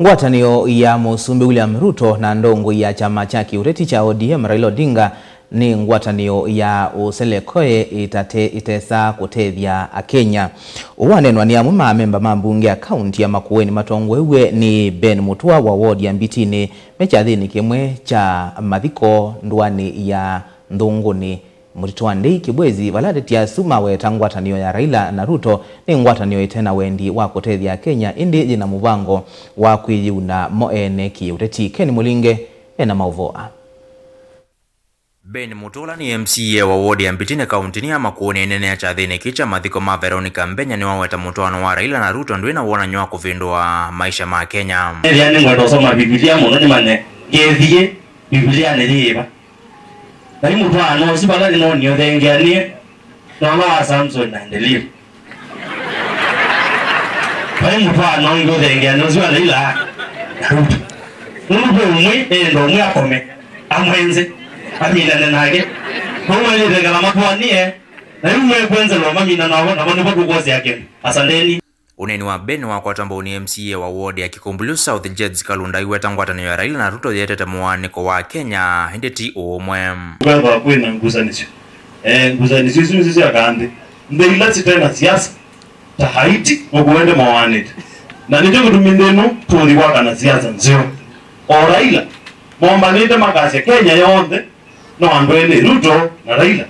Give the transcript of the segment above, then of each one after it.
Ngwatanio ya Musumbi William Ruto na ndongo ya chama cha kiureti cha ODM Raila Odinga ni ngwatanio ya Uselekoe itesa kutethia Kenya. Uwanenwa ni amwe mamemba mambunge ya kaunti ya Makueni Matongwewe ni Ben Mutua wa ward ya Mbitini mechathini kimwe cha mathiko ndwani ya Ndunguni. Mutitwandei Kibwezi valadetia suma weta ngwatanio ya Raila na Ruto ni ngwatanio itena wendi wa kutethia Kenya indi jina muvango wa kwiyuna moene kiureti. Ken Mulinge ena mauvoa. Ben Mutola ni MCA wa ward ya Mbitini kaunti ya Makueni nene ya chathini kicha mathiko ma Veronica Mbenya ni waweta mutoano wa Raila na Ruto ndwina wona nywa kuvindwa maisha ma Kenya. Yani ngwendo soma Biblia muno ni mane ngethie Biblia ni riba. Na mutoano sibala ni nonio thengania no wa Samson na Ndelio. Pai mutoano ngo thengania sibala Raila na Ruto. Nungu umwe ndo umwe akome amwenze amina nage kumwe ni ngala mapwanie na yumwe kwenza lo mamina nawo na bano bakugozi yake asanteni. Uneni wa Ben wa kwatambo ni MCA wa ward ya Kikumbulu South Jeds Kalunda iweta ngwatanio ya Raila na Ruto yetete mwaniko wa Kenya hindeti omwe kwa kwena nguzanisho nguzanisho sisi akande ndela tena siasa ta Haiti ngokuende mawanete na ndio kutumindeno tori waka na siasa nzio o Raila momba nende makasi Kenya yonde no andwele Ruto na Raila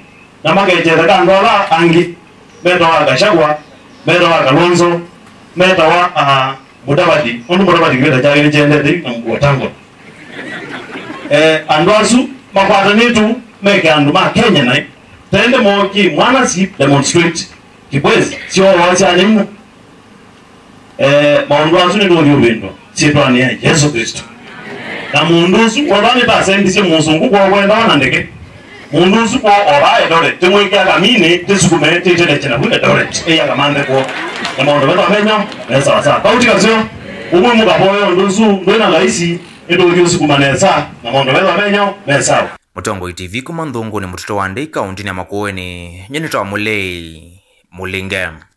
na magejera kandola angi meto wa Gachagua meto wa Kalonzo meto wa Mudavadi onu Mudavadi ngeta jagene jende ngwa tango andwasu makwata nitu meke andu ma Kenya nai tende moki mwana si demonstrate Kibwezi sio wacha nimu maondwasu ni ndo yubendo sitwani ya Yesu Kristo na mundusu wadani ta sendisi musungu kwa kwenda na ndeke mundusu kwa orae dore temweka kamine tesukume tetechena kuda dore eya kamande ko na maondo beto amenya na sawa kauti kasio umwe mukapoyo ndusu ndwena laisi edo yosukuma nesa na maondo beto amenya na sawa. Mutongo TV kuma Ndungu ni mutoto wa Ndei kaunti ya Makueni nyenito wa Mulei Mulinge.